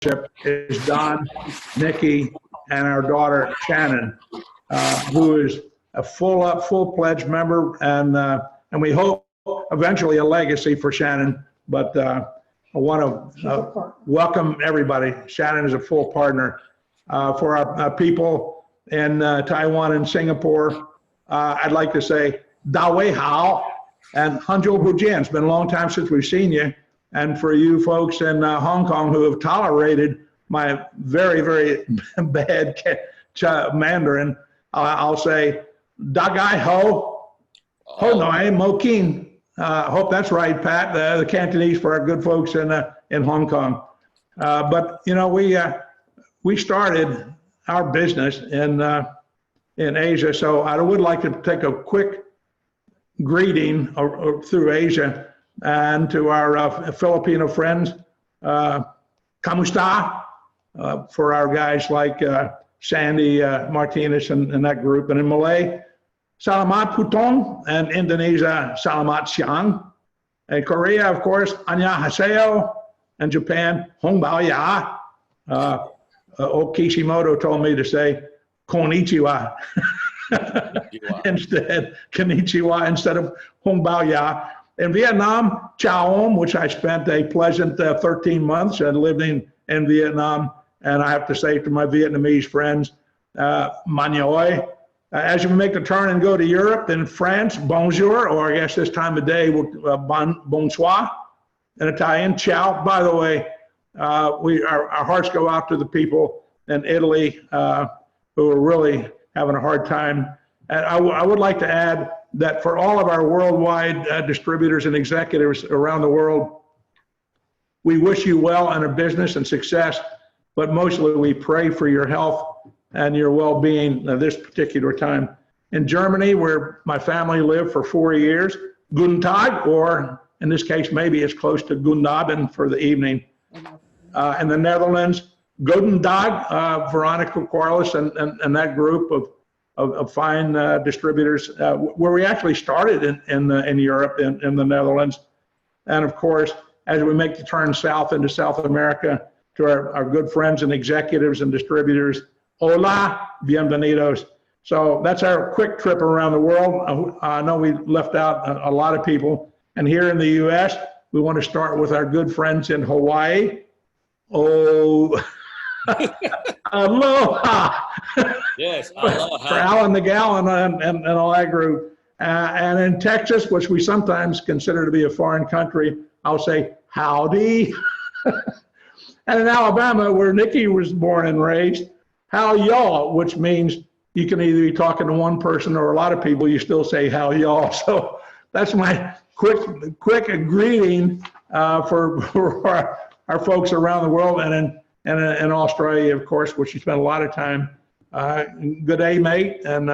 is Don, Nikki, and our daughter Shannon, who is a full-pledged member, and we hope eventually a legacy for Shannon. But I want to welcome everybody. Shannon is a full partner for our people in Taiwan and Singapore. I'd like to say Da Wei Hao and Hanzhou Bujian. It's been a long time since we've seen you. And for you folks in Hong Kong who have tolerated my very, very bad Mandarin, I'll say Da Gai Ho, Ho Noi Mo Kin. Hope that's right, Pat. The Cantonese for our good folks in Hong Kong. But you know, we started our business in Asia, so I would like to take a quick greeting through Asia and to our Filipino friends. Kamusta for our guys like Sandy Martinez and that group, and in Malay, Salamat Putong, and Indonesia, Salamat Siang, and Korea, of course, Annyeonghaseyo, and Japan, Hongbao Ya. Kishimoto told me to say Konnichiwa instead, Konnichiwa instead of Hongbao Ya. In Vietnam, Chao, which I spent a pleasant 13 months and living in Vietnam, and I have to say to my Vietnamese friends, Manoi. As you make the turn and go to Europe, in France, bonjour, or I guess this time of day, bonsoir, in Italian, ciao. By the way, our hearts go out to the people in Italy who are really having a hard time. And I would like to add that for all of our worldwide distributors and executives around the world, we wish you well in a business and success, but mostly we pray for your health and your well-being this particular time. In Germany, where my family lived for 4 years, Guten Tag, or in this case, maybe it's close to Guten Abend for the evening. In the Netherlands, Guten Tag, Veronica Quarles and that group of fine distributors, where we actually started in Europe, in the Netherlands. And of course, as we make the turn south into South America, to our good friends and executives and distributors, hola, bienvenidos. So that's our quick trip around the world. I know we left out a lot of people. And here in the US, we want to start with our good friends in Hawaii. Oh, aloha. Yes, aloha. For Alan the Gallon and all that group. And in Texas, which we sometimes consider to be a foreign country, I'll say howdy. And in Alabama, where Nikki was born and raised, how y'all, which means you can either be talking to one person or a lot of people, you still say how y'all. So that's my quick greeting for our folks around the world, and in Australia, of course, which you spent a lot of time. Good day, mate, and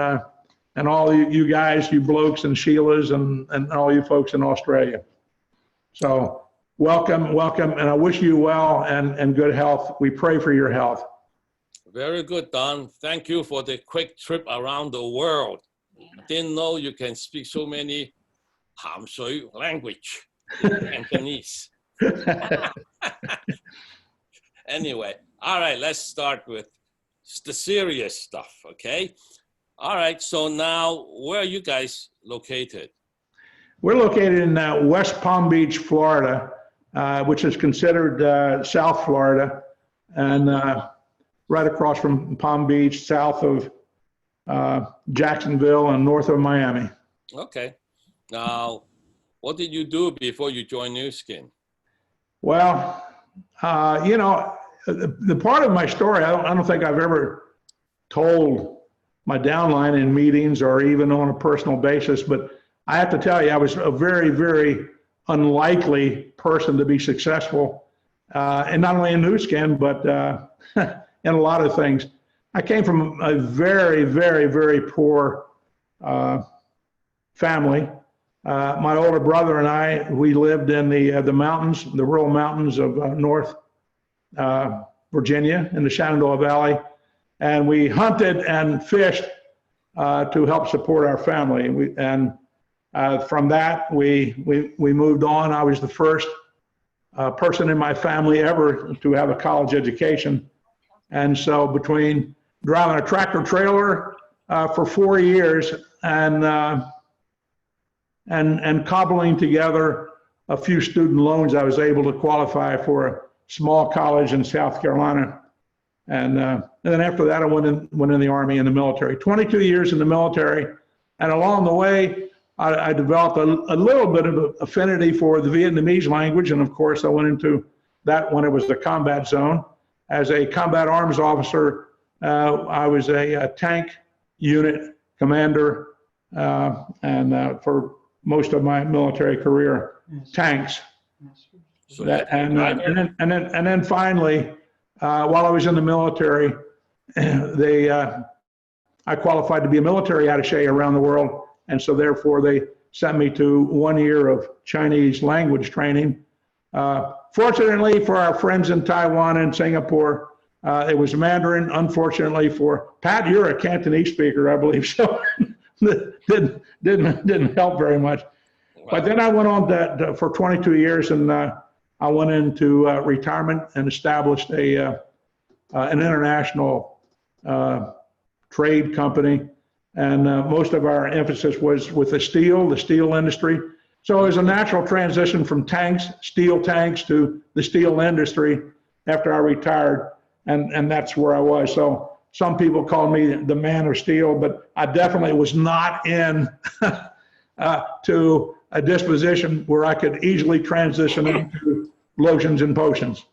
all you guys, you blokes and Sheilas, and all you folks in Australia. So welcome, and I wish you well and good health. We pray for your health. Very good, Don. Thank you for the quick trip around the world. I didn't know you can speak so many Ham Shui language in Cantonese. Anyway, all right, let's start with the serious stuff, okay? All right, so now where are you guys located? We're located in West Palm Beach, Florida, which is considered South Florida, and right across from Palm Beach, south of Jacksonville and north of Miami. Okay. Now, what did you do before you joined Nu Skin? Well, you know, the part of my story, I don't think I've ever told my downline in meetings or even on a personal basis, but I have to tell you, I was a very, very unlikely person to be successful, and not only in Nu Skin, but in a lot of things. I came from a very, very, very poor family. My older brother and I, we lived in the mountains, the rural mountains of North Virginia in the Shenandoah Valley, and we hunted and fished to help support our family. From that, we moved on. I was the first person in my family ever to have a college education. And so between driving a tractor trailer for 4 years and cobbling together a few student loans, I was able to qualify for a small college in South Carolina. And then after that, I went in the Army and the military. 22 years in the military, and along the way, I developed a little bit of affinity for the Vietnamese language, and of course, I went into that when it was the combat zone. As a combat arms officer, I was a tank unit commander, and for most of my military career, tanks. So And then finally, while I was in the military, I qualified to be a military attaché around the world, and so therefore they sent me to 1 year of Chinese language training. Fortunately for our friends in Taiwan and Singapore, it was Mandarin. Unfortunately for Pat, you're a Cantonese speaker, I believe, so didn't help very much. But then I went on for 22 years, and I went into retirement and established an international trade company. And most of our emphasis was with the steel industry. So it was a natural transition from steel tanks to the steel industry after I retired. And that's where I was. So some people call me the man of steel, but I definitely was not in to a disposition where I could easily transition into lotions and potions.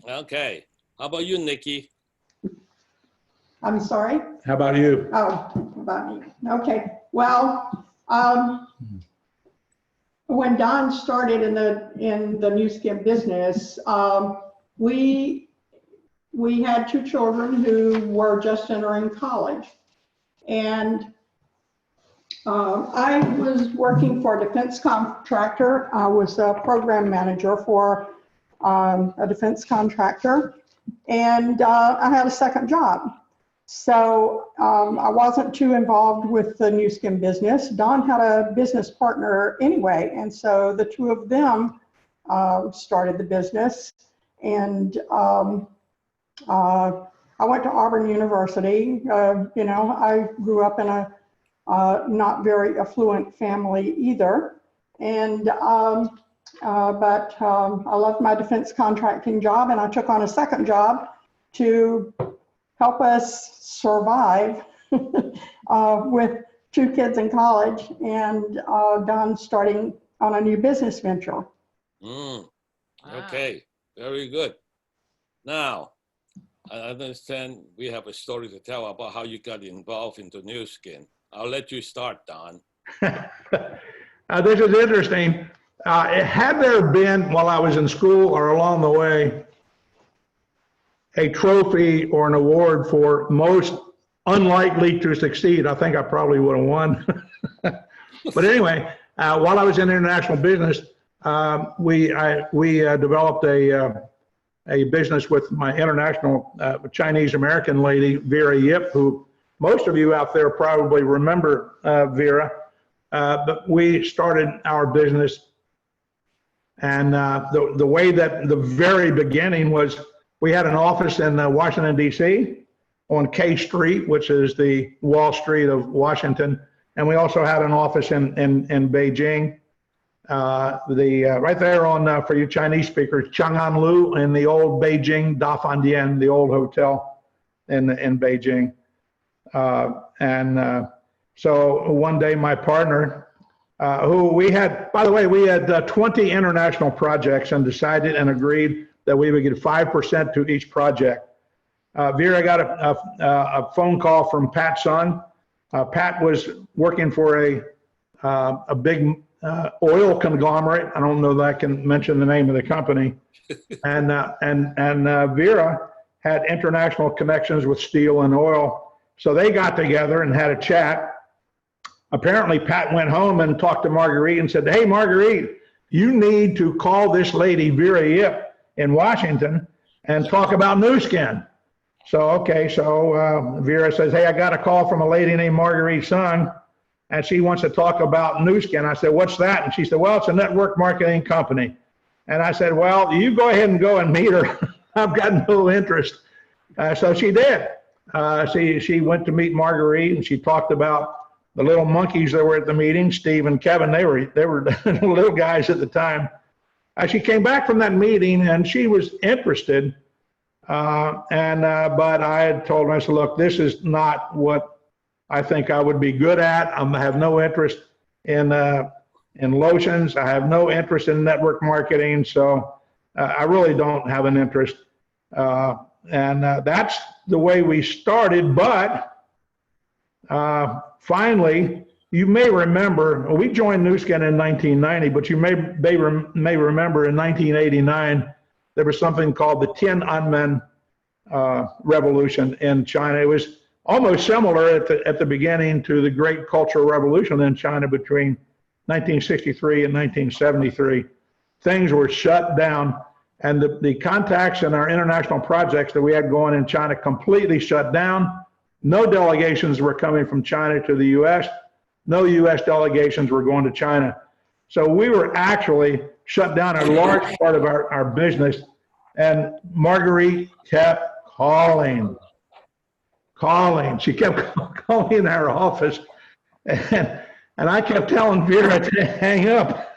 Okay. How about you, Nikki? I'm sorry? How about you? Oh, about me. Okay. Well, when Don started in the Nu Skin business, we had 2 children who were just entering college. And I was working for a defense contractor. I was a program manager for a defense contractor, and I had a second job. So I wasn't too involved with the Nu Skin business. Don had a business partner anyway, and so the 2 of them started the business. And I went to Auburn University. I grew up in a not very affluent family either. And but I left my defense contracting job, and I took on a second job to help us survive with 2 kids in college, and Don starting on a new business venture. Okay, very good. Now, I understand we have a story to tell about how you got involved into Nu Skin. I'll let you start, Don. This is interesting. Had there been, while I was in school or along the way, a trophy or an award for most unlikely to succeed, I think I probably would have won. But anyway, while I was in international business, we developed a business with my international Chinese American lady, Vera Yip, who most of you out there probably remember Vera. But we started our business, and the way that the very beginning was, we had an office in Washington, D.C. on K Street, which is the Wall Street of Washington. And we also had an office in Beijing. Right there on, for you Chinese speakers, Chang'an in the old Beijing Dafandien, the old hotel in Beijing. So one day my partner, who we had, by the way, we had 20 international projects and decided and agreed that we would get 5% to each project. Vera got a phone call from Pat Sun. Pat was working for a big oil conglomerate. I don't know that I can mention the name of the company. And Vera had international connections with steel and oil. So they got together and had a chat. Apparently Pat went home and talked to Marguerite and said, "Hey, Marguerite, you need to call this lady Vera Yip in Washington and talk about Nu Skin." So, okay, so Vera says, "Hey, I got a call from a lady named Marguerite Sun, and she wants to talk about Nu Skin." I said, "What's that?" And she said, "Well, it's a network marketing company." And I said, well, you go ahead and go and meet her. I've got no interest. So she did. She went to meet Marguerite, and she talked about the little monkeys that were at the meeting, Steve and Kevin. They were little guys at the time. She came back from that meeting, and she was interested. But I had told her, I said, look, this is not what I think I would be good at. I have no interest in lotions. I have no interest in network marketing. So I really don't have an interest. That's the way we started. But finally, you may remember, we joined Nu Skin in 1990, but you may remember in 1989, there was something called the Tiananmen Revolution in China. It was almost similar at the beginning to the Great Cultural Revolution in China between 1963 and 1973. Things were shut down, and the contacts and our international projects that we had going in China completely shut down. No delegations were coming from China to the U.S. No U.S. delegations were going to China. So we were actually shut down a large part of our business. And Marguerite kept calling. She kept calling in our office. And I kept telling Vera to hang up.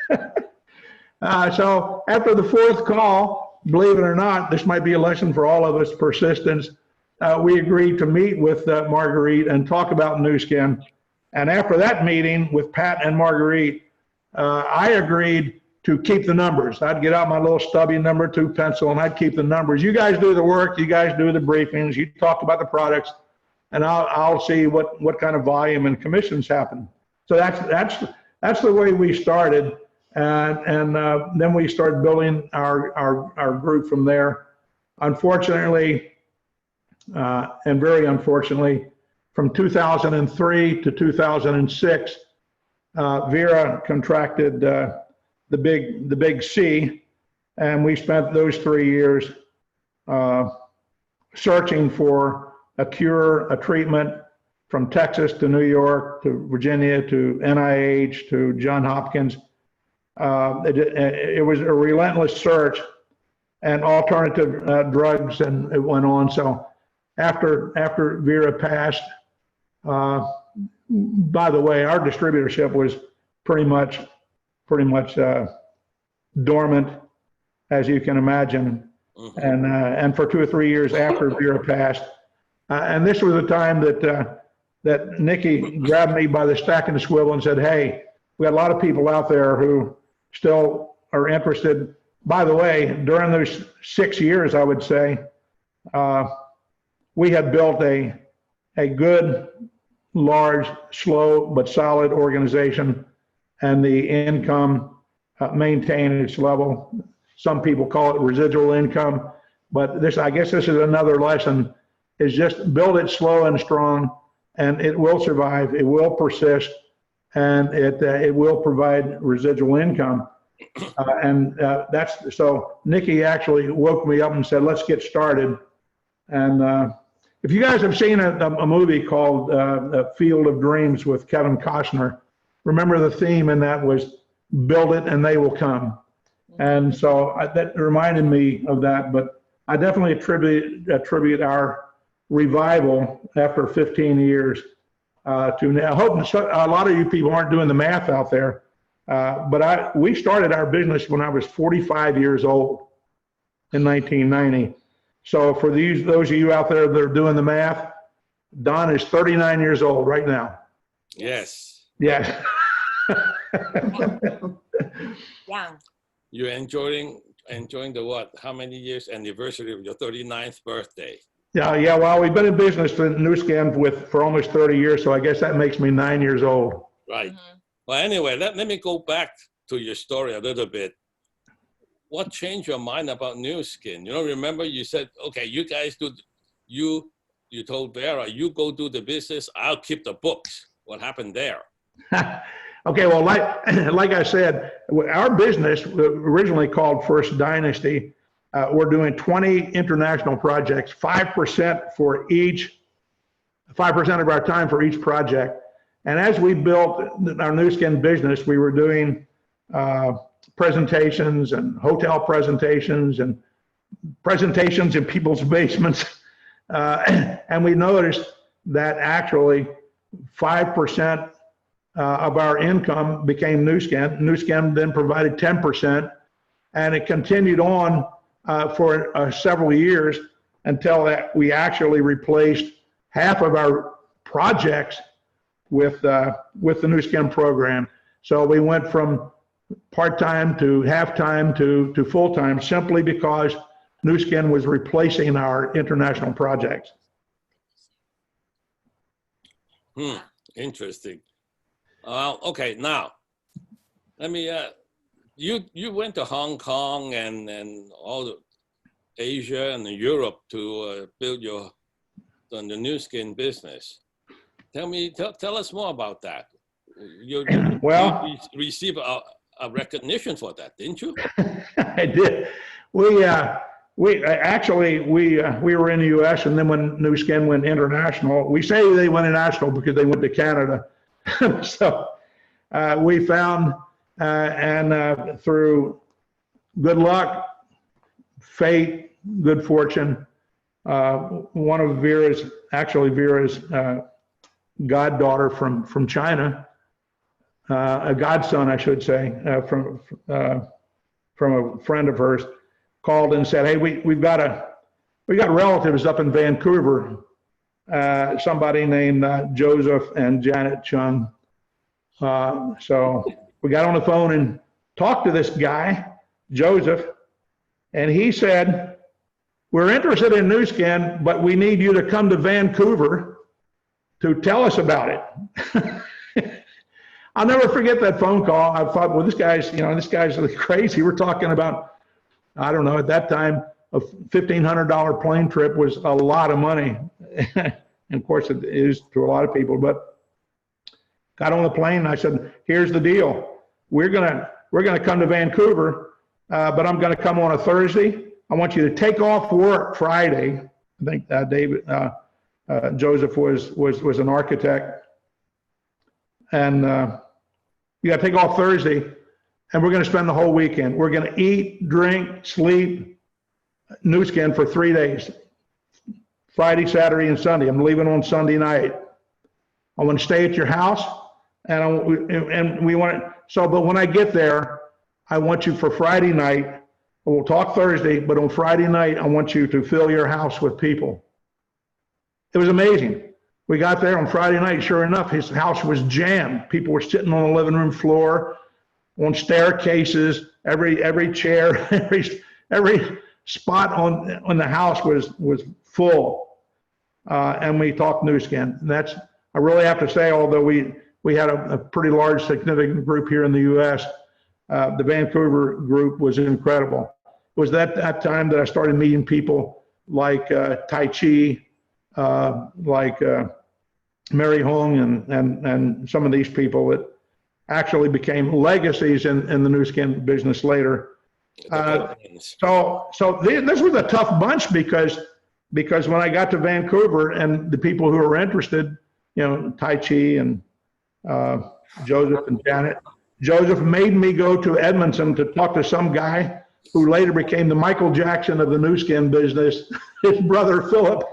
So after the fourth call, believe it or not, this might be a lesson for all of us, persistence. We agreed to meet with Marguerite and talk about Nu Skin. And after that meeting with Pat and Marguerite, I agreed to keep the numbers. I'd get out my little stubby number 2 pencil, and I'd keep the numbers. You guys do the work. You guys do the briefings. You talk about the products, and I'll see what kind of volume and commissions happen. So that's the way we started, and then we started building our group from there. Unfortunately, and very unfortunately, from 2003 to 2006, Vera contracted the big C, and we spent those 3 years searching for a cure, a treatment, from Texas to New York to Virginia to NIH to Johns Hopkins. It was a relentless search, and alternative drugs, and it went on. So after Vera passed, by the way, our distributorship was pretty much dormant, as you can imagine. Mm-hmm. And for 2 or 3 years after Vera passed, and this was the time that Nikki grabbed me by the stack and the swivel and said, hey, we got a lot of people out there who still are interested. By the way, during those 6 years, I would say, we had built a good, large, slow, but solid organization, and the income maintained its level. Some people call it residual income, but I guess this is another lesson, is just build it slow and strong, and it will survive, it will persist, and it will provide residual income. So Nikki actually woke me up and said, let's get started. And if you guys have seen a movie called Field of Dreams with Kevin Costner, remember the theme in that was build it and they will come. And so that reminded me of that, but I definitely attribute our revival after 15 years to now. I hope a lot of you people aren't doing the math out there, but we started our business when I was 45 years old in 1990. So for those of you out there that are doing the math, Don is 39 years old right now. Yes. Yeah. Young. You're enjoying the what? How many years anniversary of your 39th birthday? Yeah. Well, we've been in business in Nu Skin for almost 30 years, so I guess that makes me 9 years old. Right. Mm-hmm. Well, anyway, let me go back to your story a little bit. What changed your mind about Nu Skin? Remember you said, okay, you guys do, you told Vera, you go do the business, I'll keep the books. What happened there? Okay, well, like I said, our business originally called First Dynasty. We're doing 20 international projects, 5% of our time for each project. And as we built our Nu Skin business, we were doing presentations and hotel presentations and presentations in people's basements. And we noticed that actually 5% of our income became Nu Skin. Nu Skin then provided 10%, and it continued on for several years until that we actually replaced half of our projects with the Nu Skin program. So we went from part-time to half-time to full-time simply because Nu Skin was replacing our international projects. Interesting. Okay, now let me. You went to Hong Kong and all the Asia and Europe to build the Nu Skin business. Tell us more about that. You received a recognition for that, didn't you? I did. We were in the U.S. and then when Nu Skin went international, we say they went international because they went to Canada. So we found and through good luck, fate, good fortune, one of Vera's goddaughter from China, a godson, I should say, from a friend of hers, called and said, "Hey, we got relatives up in Vancouver, somebody named Joseph and Janet Chung." So we got on the phone and talked to this guy, Joseph, and he said, "We're interested in Nu Skin, but we need you to come to Vancouver to tell us about it." I'll never forget that phone call. I thought, well, this guy's really crazy. We're talking about, I don't know, at that time, a $1,500 plane trip was a lot of money. And of course it is to a lot of people, but got on the plane and I said, "Here's the deal. We're gonna come to Vancouver, but I'm gonna come on a Thursday. I want you to take off work Friday." I think Joseph was an architect. And you got to take off Thursday, and we're going to spend the whole weekend. We're going to eat, drink, sleep, Nu Skin for 3 days, Friday, Saturday, and Sunday. I'm leaving on Sunday night. I want to stay at your house, but when I get there, I want you for Friday night. We'll talk Thursday, but on Friday night, I want you to fill your house with people. It was amazing. We got there on Friday night, sure enough, his house was jammed. People were sitting on the living room floor, on staircases, every chair, every spot on the house was full. And we talked Nu Skin. And I really have to say, although we had a pretty large, significant group here in the U.S., the Vancouver group was incredible. It was that time that I started meeting people like Tai Chi, like Mary Hong and some of these people that actually became legacies in the Nu Skin business later. So this was a tough bunch because when I got to Vancouver and the people who were interested, Tai Chi and Joseph and Janet, Joseph made me go to Edmonton to talk to some guy who later became the Michael Jackson of the Nu Skin business, his brother Philip.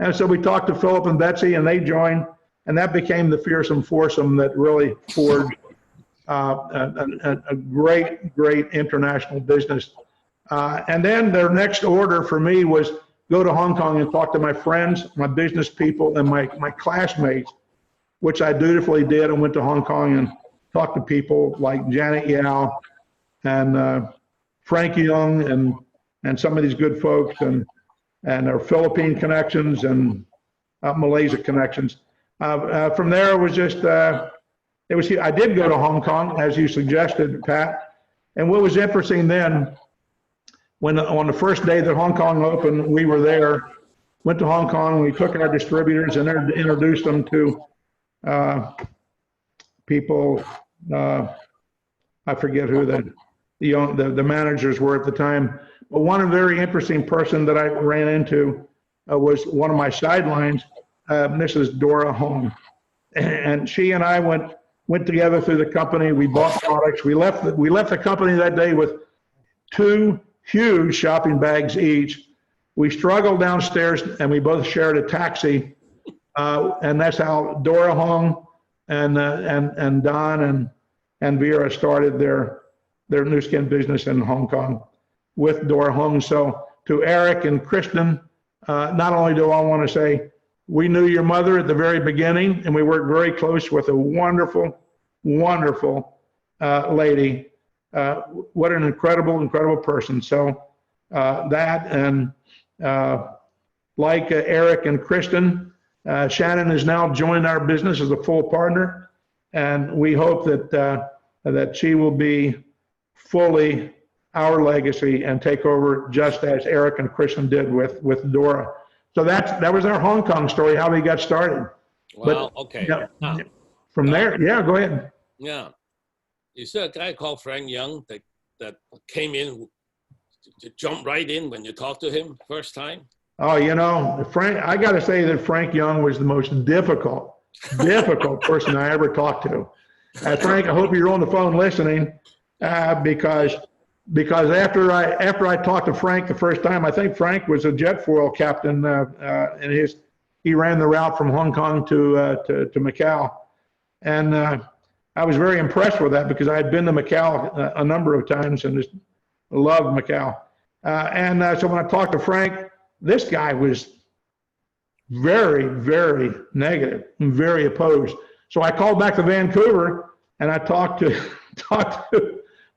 And so we talked to Philip and Betsy, and they joined, and that became the fearsome foursome that really forged a great international business. And then their next order for me was go to Hong Kong and talk to my friends, my business people, and my classmates, which I dutifully did. I went to Hong Kong and talked to people like Janet Yao and Frank Young and some of these good folks and our Philippine connections and Malaysia connections. From there, it was just, I did go to Hong Kong, as you suggested, Pat. And what was interesting then, on the first day that Hong Kong opened, we were there, went to Hong Kong, we took our distributors and introduced them to people, I forget who the managers were at the time. But one very interesting person that I ran into was one of my sidelines. This is Dora Hong. And she and I went went together through the company. We bought products. We left the company that day with 2 huge shopping bags each. We struggled downstairs, and we both shared a taxi. And that's how Dora Hong and Don and Vera started their Nu Skin business in Hong Kong with Dora Hong. So to Eric and Kristen, not only do I want to say, we knew your mother at the very beginning, and we worked very close with a wonderful, wonderful lady. What an incredible, incredible person. So that, and like Eric and Kristen, Shannon has now joined our business as a full partner, and we hope that she will be fully our legacy and take over just as Eric and Kristen did with Dora. So that was our Hong Kong story, how we got started. Well, okay. Yeah, from there, yeah, go ahead. Yeah. Is there a guy called Frank Young that came in to jump right in when you talked to him first time? Oh, Frank, I got to say that Frank Young was the most difficult person I ever talked to. Frank, I hope you're on the phone listening, because after I talked to Frank the first time, I think Frank was a jet foil captain, and he ran the route from Hong Kong to Macau, and I was very impressed with that because I had been to Macau a number of times and just loved Macau. So when I talked to Frank, this guy was very, very negative and very opposed. So I called back to Vancouver and I talked to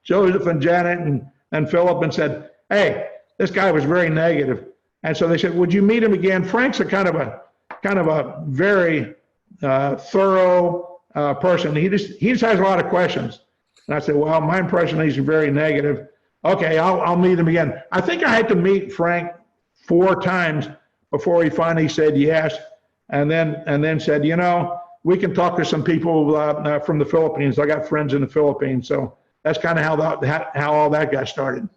Joseph and Janet and Philip and said, hey, this guy was very negative. And so they said, would you meet him again? Frank's a kind of a very thorough person. He just has a lot of questions. And I said, well, my impression is he's very negative. Okay, I'll meet him again. I think I had to meet Frank 4 times before he finally said yes, and then said, we can talk to some people from the Philippines. I got friends in the Philippines, so that's kind of how all that got started.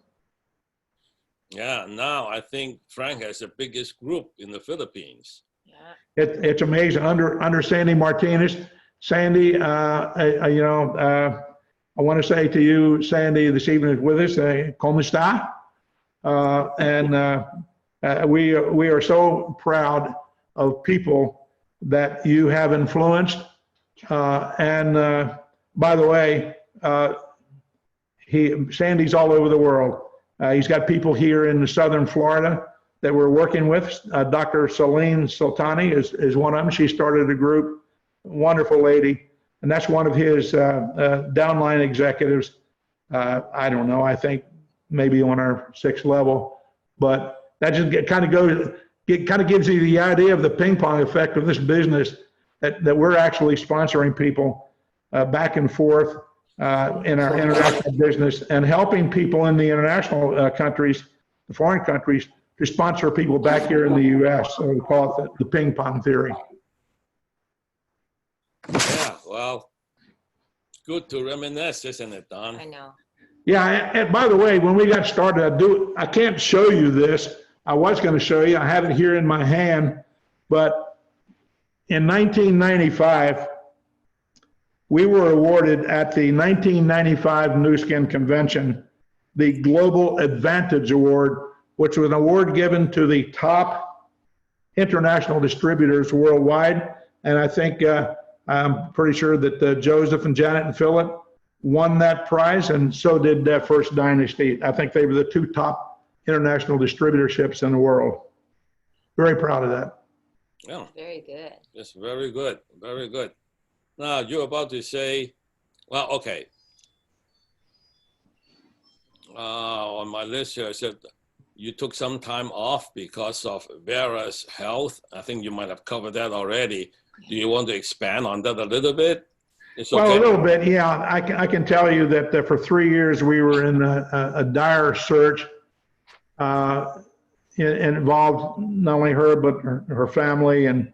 Yeah, now I think Frank has the biggest group in the Philippines. Yeah. It's amazing. Under Sandy Martinez, Sandy, I want to say to you, Sandy, this evening is with us. ¿Cómo está? We are so proud of people that you have influenced. By the way, Sandy's all over the world. He's got people here in southern Florida that we're working with. Dr. Celine Sultani is one of them. She started a group, wonderful lady. And that's one of his downline executives. I don't know, I think maybe on our 6th level, but that just kind of gives you the idea of the ping pong effect of this business, that we're actually sponsoring people back and forth in our international business and helping people in the international countries, the foreign countries, to sponsor people back here in the U.S. So we call it the ping pong theory. Yeah, well, good to reminisce, isn't it, Don? I know. Yeah, and by the way, when we got started, I can't show you this. I was going to show you. I have it here in my hand. But in 1995, we were awarded at the 1995 Nu Skin Convention the Global Advantage Award, which was an award given to the top international distributors worldwide. And I think I'm pretty sure that Joseph and Janet and Philip won that prize, and so did First Dynasty. I think they were the 2 top international distributorships in the world. Very proud of that. Yeah, Very good. that's very good, very good. Now, you're about to say, well, okay. On my list here, I said you took some time off because of Vera's health. I think you might have covered that already. Do you want to expand on that a little bit? It's okay. Well, a little bit, yeah. I can tell you that for 3 years we were in a dire search. It involved not only her, but her family, and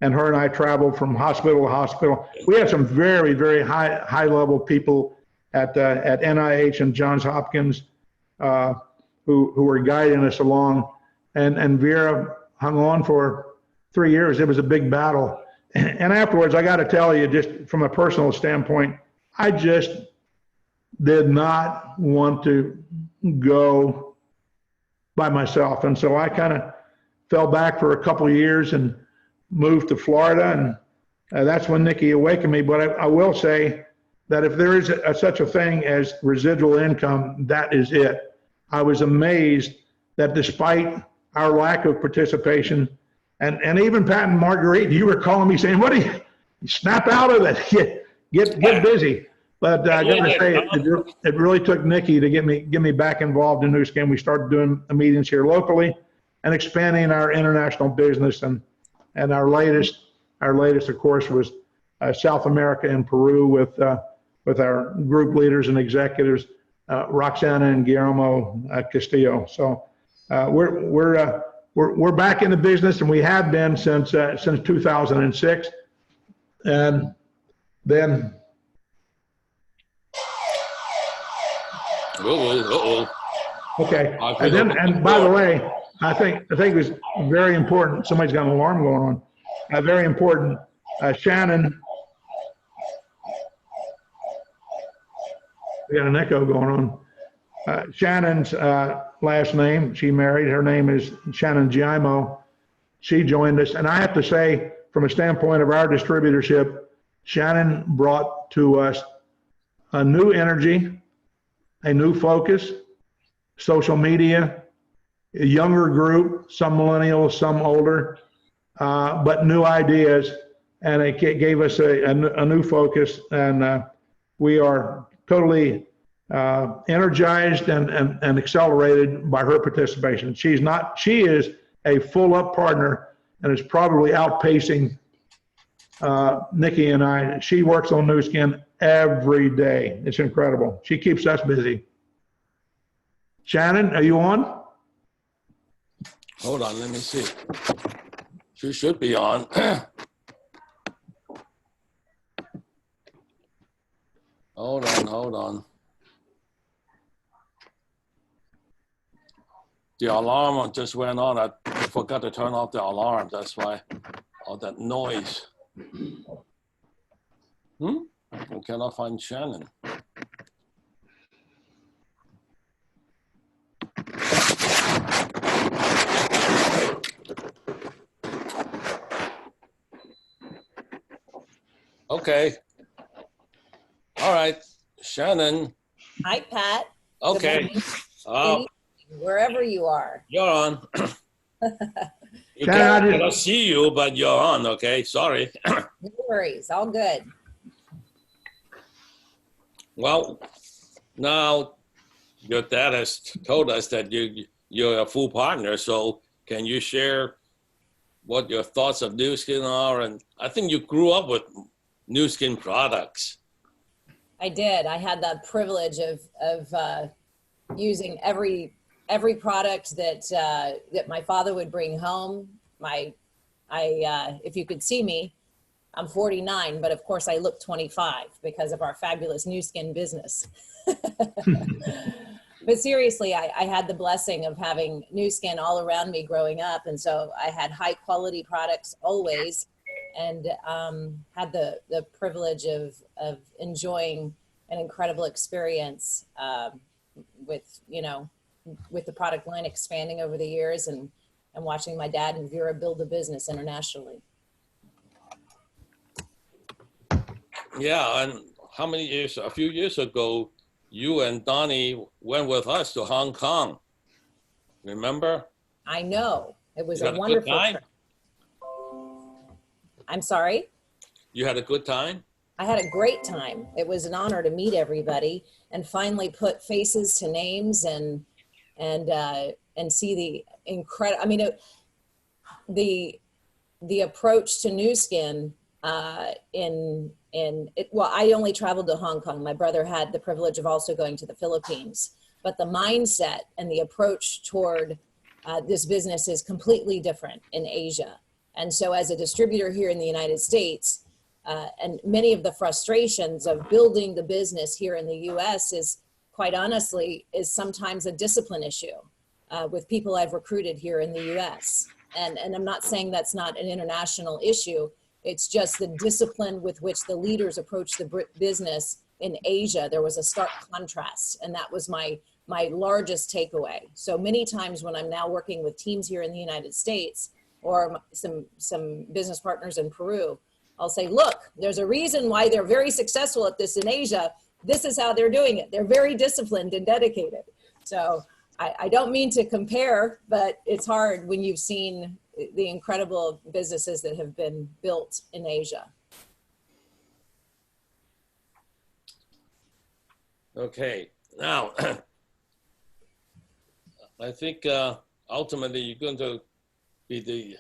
her and I traveled from hospital to hospital. We had some very, very high level people at NIH and Johns Hopkins who were guiding us along. And Vera hung on for 3 years. It was a big battle. And afterwards, I got to tell you, just from a personal standpoint, I just did not want to go by myself. And so I kind of fell back for a couple of years and moved to Florida. And that's when Nikki awakened me. But I will say that if there is such a thing as residual income, that is it. I was amazed that despite our lack of participation, and even Pat and Marguerite, you were calling me saying, what do you snap out of it, get busy. But I got to say, it really took Nikki to get me back involved in Nu Skin. We started doing meetings here locally and expanding our international business. And our latest, of course, was South America and Peru with our group leaders and executives, Roxana and Guillermo Castillo. So we're back in the business, and we have been since 2006. And then. Okay. And by the way, I think it was very important. Somebody's got an alarm going on. Very important. Shannon. We got an echo going on. Shannon's last name, she married. Her name is Shannon Giaimo. She joined us. And I have to say, from a standpoint of our distributorship, Shannon brought to us a new energy, a new focus, social media, a younger group, some millennials, some older, but new ideas. And it gave us a new focus. And we are totally energized and accelerated by her participation. She is a full up partner and is probably outpacing Nikki and I. She works on Nu Skin every day. It's incredible. She keeps us busy. Shannon, are you on? Hold on, let me see. She should be on. Hold on. The alarm just went on. I forgot to turn off the alarm. That's why all that noise. I cannot find Shannon. Okay. All right, Shannon. Hi, Pat. Okay. Wherever you are. You're on. You cannot see you, but you're on, okay? Sorry. No worries. All good. Well, now your dad has told us that you're a full partner, so can you share what your thoughts of Nu Skin are? And I think you grew up with Nu Skin products. I did. I had the privilege of using every product that my father would bring home. If you could see me, I'm 49, but of course I look 25 because of our fabulous Nu Skin business. But seriously, I had the blessing of having Nu Skin all around me growing up. And so I had high quality products always, and had the privilege of enjoying an incredible experience with the product line expanding over the years, and watching my dad and Vera build the business internationally. Yeah, and how many years? A few years ago, you and Donnie went with us to Hong Kong. Remember? I know. It was a wonderful trip. I'm sorry? You had a good time? I had a great time. It was an honor to meet everybody and finally put faces to names and see the incredible. I mean, the approach to Nu Skin well, I only traveled to Hong Kong. My brother had the privilege of also going to the Philippines, but the mindset and the approach toward this business is completely different in Asia. And so as a distributor here in the United States, and many of the frustrations of building the business here in the US is, quite honestly, is sometimes a discipline issue with people I've recruited here in the US. And I'm not saying that's not an international issue, It's just the discipline with which the leaders approach the business in Asia. There was a stark contrast, and that was my largest takeaway. So many times when I'm now working with teams here in the United States or some business partners in Peru, I'll say, look, there's a reason why they're very successful at this in Asia. This is how they're doing it. They're very disciplined and dedicated. So I don't mean to compare, but it's hard when you've seen the incredible businesses that have been built in Asia. Okay, now, I think ultimately you're going to be the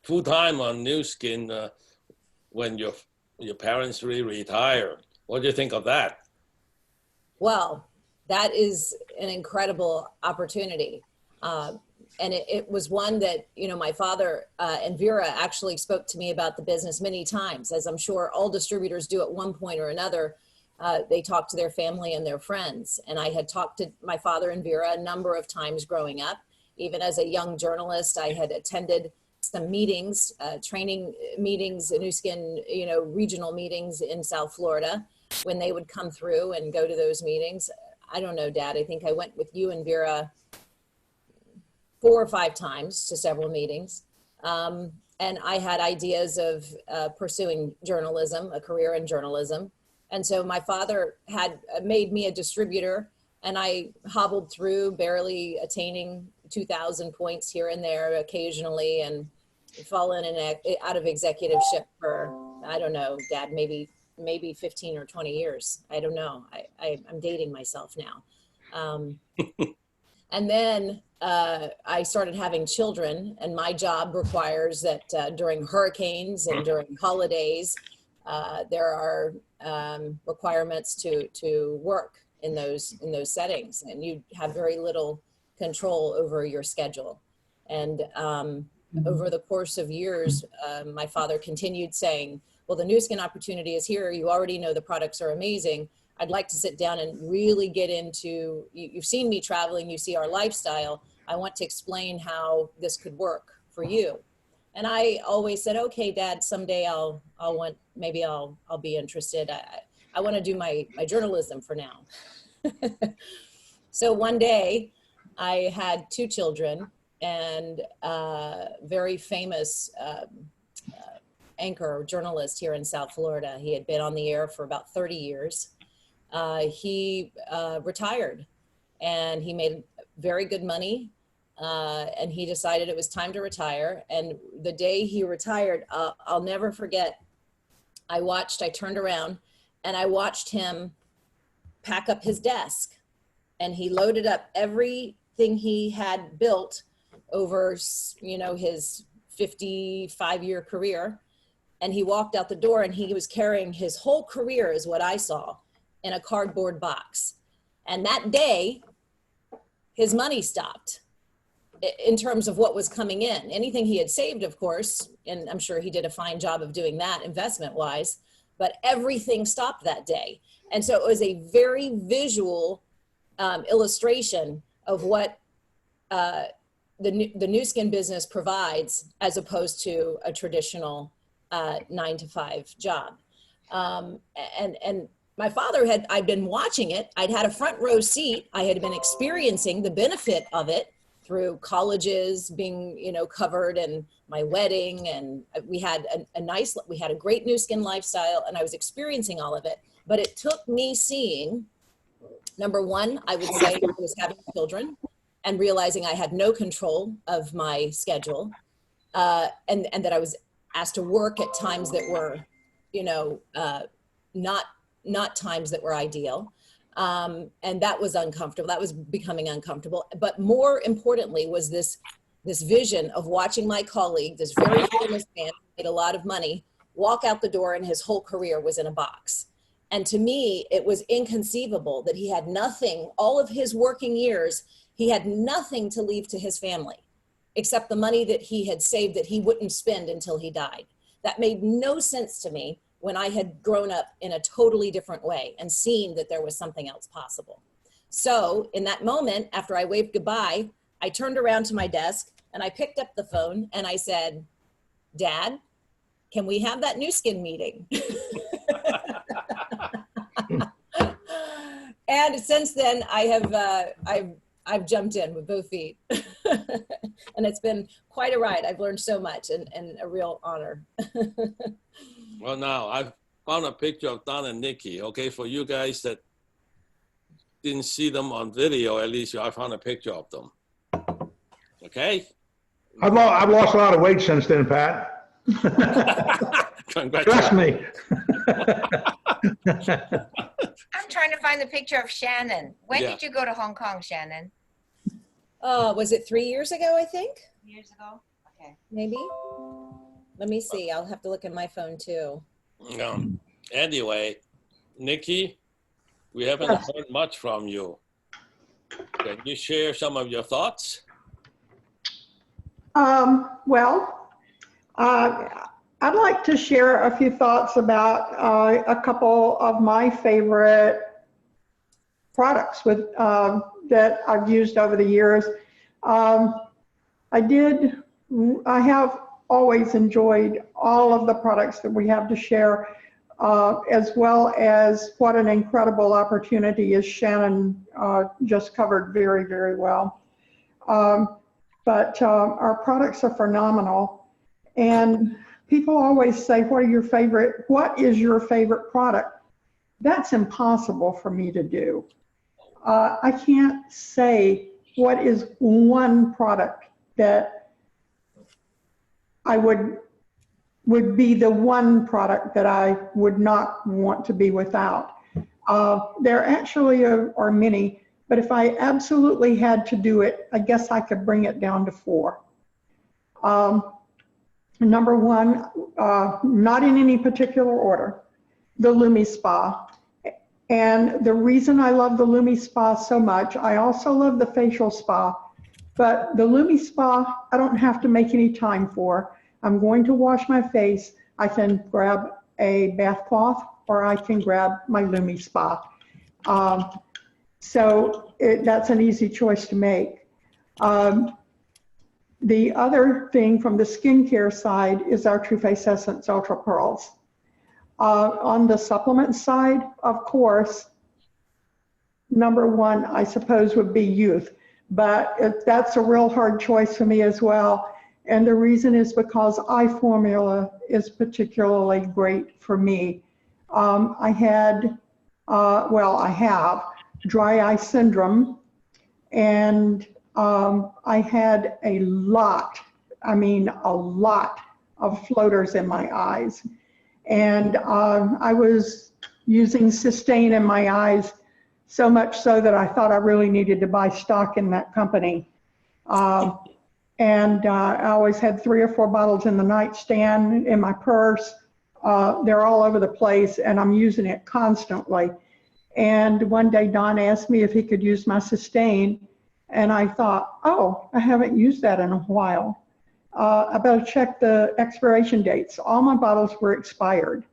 full-time on Nu Skin when your parents really retire. What do you think of that? Well, that is an incredible opportunity. And it was one that, you know, my father and Vera actually spoke to me about the business many times, as I'm sure all distributors do at one point or another. They talk to their family and their friends. And I had talked to my father and Vera a number of times growing up. Even as a young journalist, I had attended some meetings, training meetings, Nu Skin, you know, regional meetings in South Florida when they would come through and go to those meetings. I don't know, Dad, I think I went with you and Vera 4 or 5 times to several meetings. And I had ideas of pursuing journalism, a career in journalism. And so my father had made me a distributor, and I hobbled through, barely attaining 2,000 points here and there occasionally, and fallen out of executiveship for, I don't know, Dad, maybe 15 or 20 years. I don't know. I'm dating myself now. And then I started having children, and my job requires that during hurricanes and during holidays, there are requirements to work in those settings, and you have very little control over your schedule. And over the course of years, my father continued saying, well, the Nu Skin opportunity is here. You already know the products are amazing. I'd like to sit down and really get into, you've seen me traveling, you see our lifestyle. I want to explain how this could work for you. And I always said, okay, Dad, someday I'll be interested. I want to do my journalism for now. So one day I had 2 children, and very famous anchor journalist here in South Florida. He had been on the air for about 30 years. He retired, and he made very good money. And he decided it was time to retire. And the day he retired, I'll never forget, I turned around and I watched him pack up his desk, and he loaded up everything he had built over, you know, his 55-year career. And he walked out the door, and he was carrying his whole career, is what I saw, in a cardboard box. And that day, his money stopped in terms of what was coming in. Anything he had saved, of course, and I'm sure he did a fine job of doing that investment-wise, but everything stopped that day. And so it was a very visual illustration of what the Nu Skin business provides, as opposed to a traditional 9-to-5 job. And my father I'd been watching it. I'd had a front row seat. I had been experiencing the benefit of it through colleges being, you know, covered, and my wedding, and we had a great Nu Skin lifestyle, and I was experiencing all of it. But it took me seeing, number one, I would say, I was having children and realizing I had no control of my schedule, and that I was asked to work at times that were, you know, not times that were ideal. And that was uncomfortable. That was becoming uncomfortable. But more importantly was this vision of watching my colleague, this very famous man who made a lot of money, walk out the door, and his whole career was in a box. And to me, it was inconceivable that he had nothing, all of his working years, he had nothing to leave to his family, except the money that he had saved that he wouldn't spend until he died. That made no sense to me when I had grown up in a totally different way and seen that there was something else possible. So in that moment, after I waved goodbye, I turned around to my desk and I picked up the phone and I said, Dad, can we have that new skin meeting? And since then, I've jumped in with both feet. And it's been quite a ride. I've learned so much and a real honor. Well, now I found a picture of Don and Nikki. Okay, for you guys that didn't see them on video, at least I found a picture of them. Okay. I've lost a lot of weight since then, Pat. Congratulations. Trust me. I'm trying to find the picture of Shannon. When Yeah. did you go to Hong Kong, Shannon? Was it 3 years ago, I think? Years ago? Okay. Maybe? Let me see. I'll have to look at my phone too. Anyway, Nikki, we haven't Yes. heard much from you. Can you share some of your thoughts? Well, I'd like to share a few thoughts about a couple of my favorite products that I've used over the years. I have always enjoyed all of the products that we have to share, as well as what an incredible opportunity as Shannon just covered very, very well. But our products are phenomenal. And people always say, what is your favorite product? That's impossible for me to do. I can't say what is one product that I would be the one product that I would not want to be without. There actually are many, but if I absolutely had to do it, I guess I could bring it down to 4. Number 1, not in any particular order, the LumiSpa. And the reason I love the LumiSpa so much, I also love the facial spa, but the LumiSpa, I don't have to make any time for. I'm going to wash my face. I can grab a bath cloth or I can grab my LumiSpa. So that's an easy choice to make. The other thing from the skincare side is our Tru Face Essence Ultra Pearls. On the supplement side, of course, number 1, I suppose, would be youth, but that's a real hard choice for me as well. And the reason is because eye formula is particularly great for me. I have dry eye syndrome, and I had a lot of floaters in my eyes. And I was using Systane in my eyes so much so that I thought I really needed to buy stock in that company. And I always had 3 or 4 bottles in the nightstand, in my purse. They're all over the place, and I'm using it constantly. And one day Don asked me if he could use my Systane, and I thought, oh, I haven't used that in a while. I better check the expiration dates. All my bottles were expired.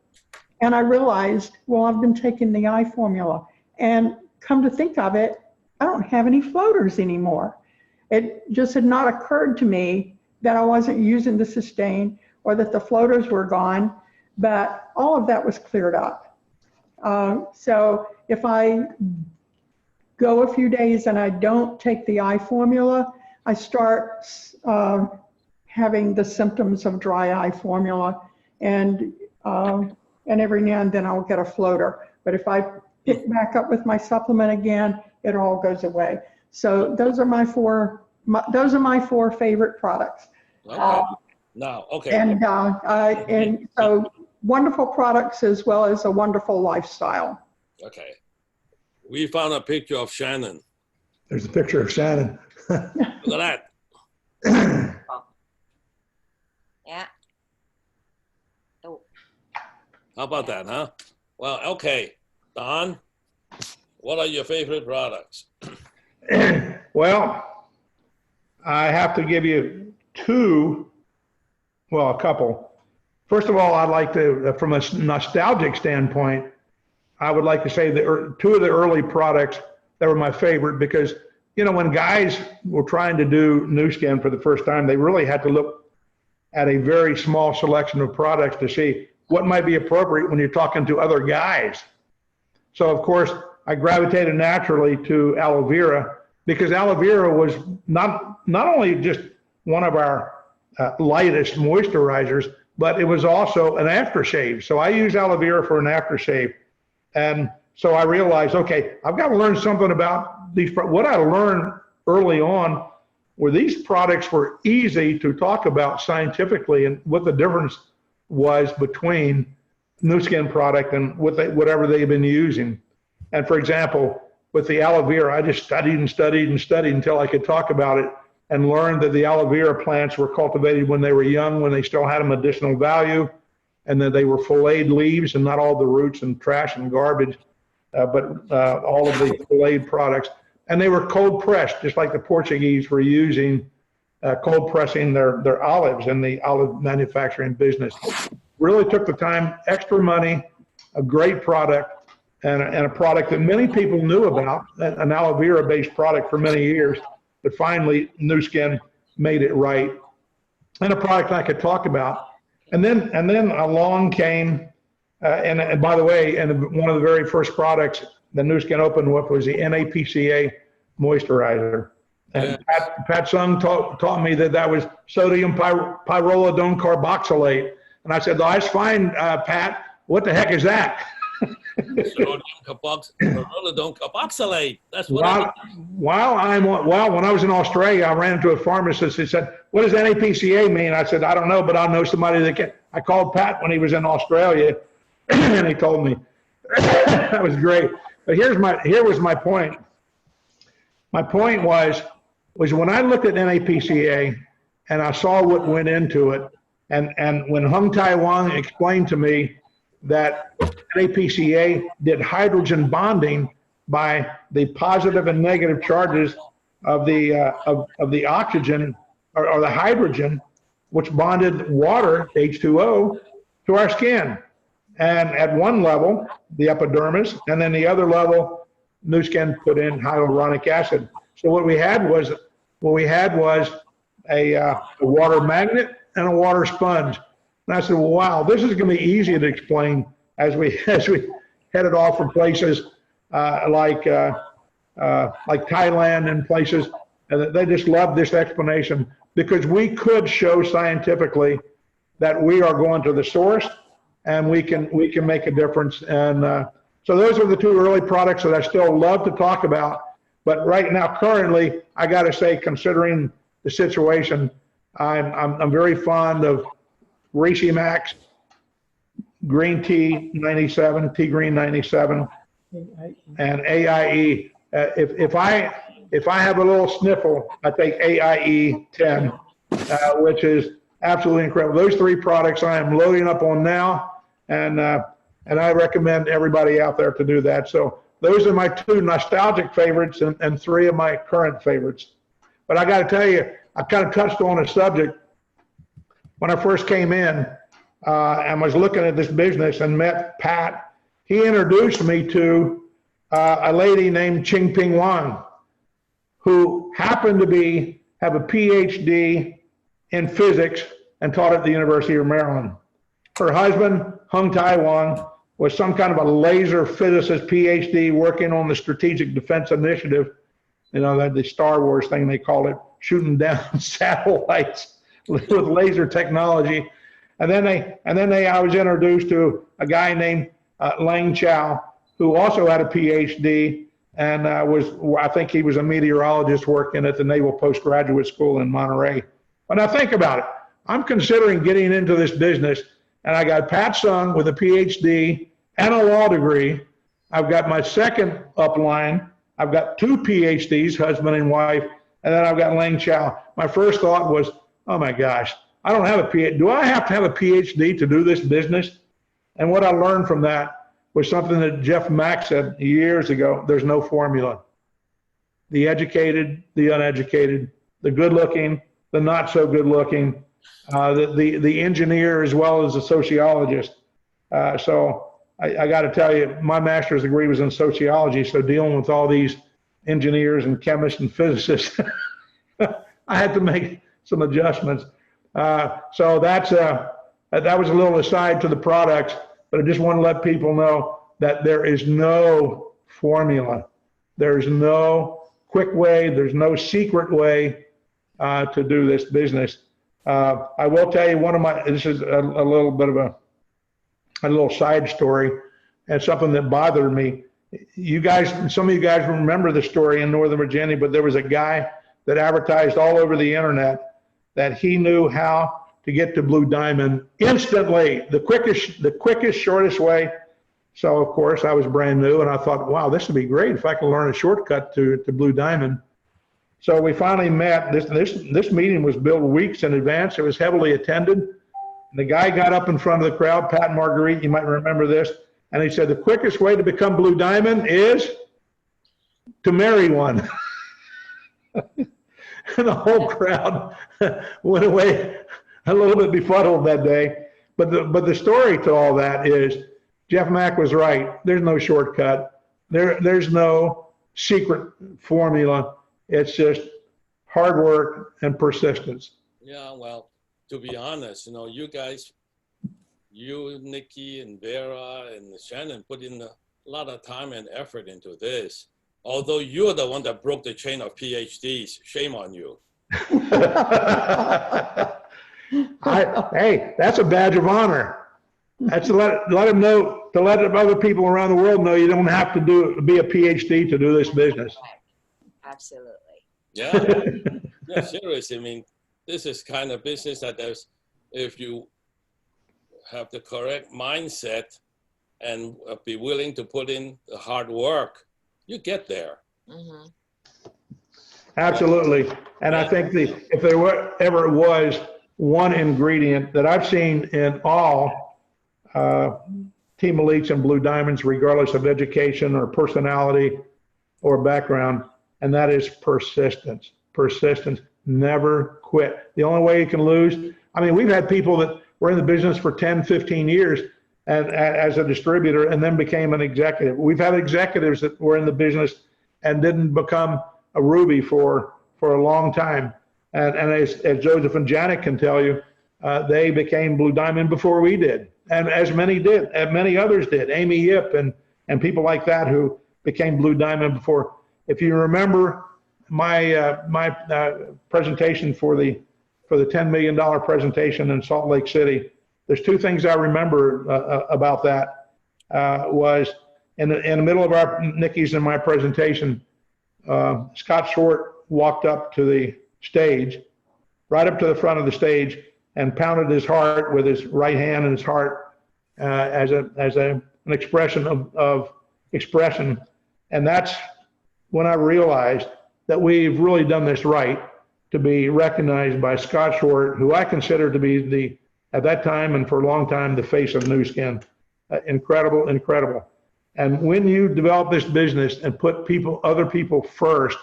And I realized, well, I've been taking the eye formula. And come to think of it, I don't have any floaters anymore. It just had not occurred to me that I wasn't using the Systane or that the floaters were gone, but all of that was cleared up. So if I go a few days and I don't take the eye formula, I start having the symptoms of dry eye formula, and every now and then I'll get a floater. But if I pick back up with my supplement again, it all goes away. So those are my 4 favorite products. Okay. Now, okay. And so wonderful products as well as a wonderful lifestyle. Okay. We found a picture of Shannon. There's a picture of Shannon. Look at that. Yeah. Oh, How about that, huh? Well, okay. Don, what are your favorite products? Well, I have to give you 2, well, a couple. First of all, I'd like to, from a nostalgic standpoint, I would like to say that 2 of the early products that were my favorite, because, you know, when guys were trying to do Nu Skin for the first time, they really had to look at a very small selection of products to see what might be appropriate when you're talking to other guys. So of course, I gravitated naturally to aloe vera because aloe vera was not only just one of our lightest moisturizers, but it was also an aftershave. So I use aloe vera for an aftershave. And so I realized, okay, I've got to learn something about these. What I learned early on were these products were easy to talk about scientifically and what the difference was between Nu Skin product and whatever they've been using. And for example, with the aloe vera, I just studied and studied and studied until I could talk about it and learned that the aloe vera plants were cultivated when they were young, when they still had a medicinal value, and that they were filleted leaves and not all the roots and trash and garbage, but all of the filleted products. And they were cold pressed, just like the Portuguese were using cold pressing their olives in the olive manufacturing business. Really took the time, extra money, a great product, and a product that many people knew about, an aloe vera based product for many years, but finally Nu Skin made it right. And a product I could talk about. And then along came, and by the way, and one of the very first products that Nu Skin opened with was the NAPCA moisturizer. And Pat Sung taught me that was sodium pyrrolidone carboxylate. And I said, that's fine, Pat. What the heck is that? Sodium pyrrolidone carboxylate. That's what when I was in Australia, I ran into a pharmacist. He said, what does NAPCA mean? I said, I don't know, but I know somebody that can. I called Pat when he was in Australia, and he told me. That was great. But here was my point. My point was when I looked at NAPCA and I saw what went into it, and when Hung Tai Wang explained to me that NAPCA did hydrogen bonding by the positive and negative charges of the oxygen or the hydrogen, which bonded water, H2O, to our skin. And at one level, the epidermis, and then the other level, Nu Skin put in hyaluronic acid. So what we had was a water magnet and a water sponge. And I said, well, wow, this is going to be easy to explain as we headed off from places like Thailand and places. And they just loved this explanation because we could show scientifically that we are going to the source and we can make a difference. And so those are the two early products that I still love to talk about. But right now, currently, I got to say, considering the situation, I'm very fond of Reishi Max, Green Tea 97, Tea Green 97, and AIE. If I have a little sniffle, I take AIE 10, which is absolutely incredible. Those three products I am loading up on now, and I recommend everybody out there to do that. So those are my two nostalgic favorites and three of my current favorites. But I got to tell you, I kind of touched on a subject when I first came in and was looking at this business and met Pat. He introduced me to a lady named Ching Ping Wang, who happened to have a PhD in physics and taught at the University of Maryland. Her husband, Hung Tai Wang, was some kind of a laser physicist PhD working on the Strategic Defense Initiative, you know, the Star Wars thing they call it, shooting down satellites with laser technology. And then I was introduced to a guy named Lang Chow, who also had a PhD and I think he was a meteorologist working at the Naval Postgraduate School in Monterey. But now think about it. I'm considering getting into this business, and I got Pat Sung with a PhD and a law degree. I've got my second upline. I've got two PhDs, husband and wife, and then I've got Lang Chow. My first thought was, oh my gosh, I don't have a PhD. Do I have to have a PhD to do this business? And what I learned from that was something that Jeff Mack said years ago. There's no formula. The educated, the uneducated, the good looking, the not so good looking, the engineer as well as the sociologist. So I got to tell you, my master's degree was in sociology. So dealing with all these engineers and chemists and physicists, I had to make some adjustments. So that was a little aside to the products, but I just want to let people know that there is no formula. There's no quick way. There's no secret way to do this business. I will tell you this is a little bit of a little side story and something that bothered me. Some of you guys remember the story in Northern Virginia, but there was a guy that advertised all over the internet that he knew how to get to Blue Diamond instantly, the quickest, shortest way. So of course I was brand new and I thought, wow, this would be great if I could learn a shortcut to Blue Diamond. So we finally met. This meeting was billed weeks in advance. It was heavily attended. And the guy got up in front of the crowd, Pat Marguerite, you might remember this, and he said, the quickest way to become Blue Diamond is to marry one. And the whole crowd went away a little bit befuddled that day. But the story to all that is Jeff Mack was right. There's no shortcut. There's no secret formula. It's just hard work and persistence. Yeah, well, to be honest, you guys, you, Nikki, and Vera, and Shannon put in a lot of time and effort into this. Although you're the one that broke the chain of PhDs. Shame on you. Hey, that's a badge of honor. That's to let them know, to let other people around the world know you don't have to be a PhD to do this business. Absolutely. Yeah. Yeah, seriously. I mean, this is kind of business that if you have the correct mindset and be willing to put in the hard work, you get there. Mm-hmm. Absolutely. And I think if there ever was one ingredient that I've seen in all Team Elites and Blue Diamonds, regardless of education or personality or background, and that is persistence. Persistence. Never quit. The only way you can lose, I mean, we've had people that were in the business for 10, 15 years and as a distributor and then became an executive. We've had executives that were in the business and didn't become a Ruby for a long time. And as Joseph and Janet can tell you, they became Blue Diamond before we did. And as many others did, Amy Yip and people like that who became Blue Diamond before. If you remember my presentation for the $10 million presentation in Salt Lake City, there's two things I remember about that. Was in the middle of Nikki's and my presentation, Scott Short walked up to the stage, right up to the front of the stage, and pounded his heart with his right hand and his heart as an expression of expression. And that's when I realized that we've really done this right to be recognized by Scott Short, who I consider to be at that time and for a long time, the face of Nu Skin. Incredible, incredible. And when you develop this business and put other people first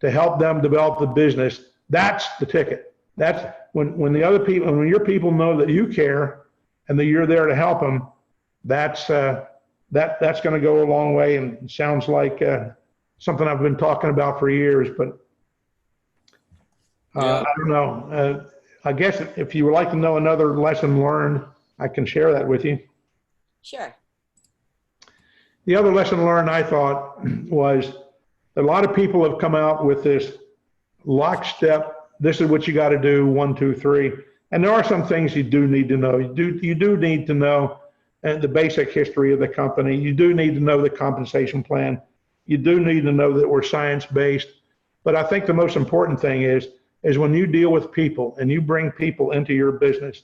to help them develop the business, that's the ticket. That's when your people know that you care and that you're there to help them, that's going to go a long way. And it sounds like something I've been talking about for years, but I don't know. I guess if you would like to know another lesson learned, I can share that with you. Sure. The other lesson learned, I thought, was that a lot of people have come out with this lockstep, this is what you got to do, 1, 2, 3. And there are some things you do need to know. You do need to know the basic history of the company. You do need to know the compensation plan. You do need to know that we're science-based. But I think the most important thing is when you deal with people and you bring people into your business,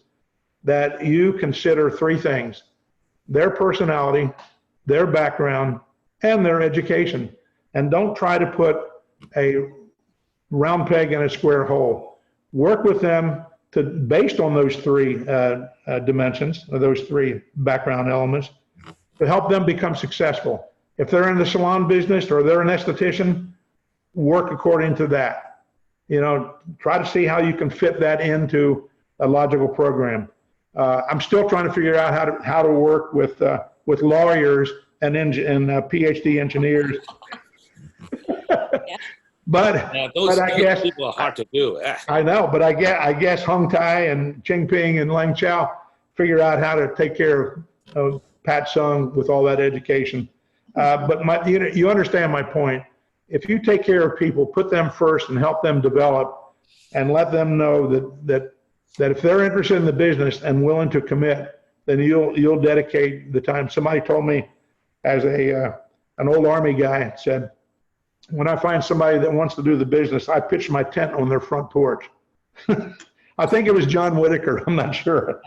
that you consider 3 things: their personality, their background, and their education. And don't try to put a round peg in a square hole. Work with them based on those 3 dimensions, or those 3 background elements, to help them become successful. If they're in the salon business or they're an esthetician, work according to that. Try to see how you can fit that into a logical program. I'm still trying to figure out how to work with lawyers and PhD engineers. Yeah. But, Yeah, but those I guess, people are hard to do. I know, but I guess Hung Tai and Ching Ping and Lang Chao figure out how to take care of Pat Sung with all that education. But you understand my point. If you take care of people, put them first and help them develop and let them know that if they're interested in the business and willing to commit, then you'll dedicate the time. Somebody told me as an old Army guy said, when I find somebody that wants to do the business, I pitch my tent on their front porch. I think it was John Whitaker. I'm not sure.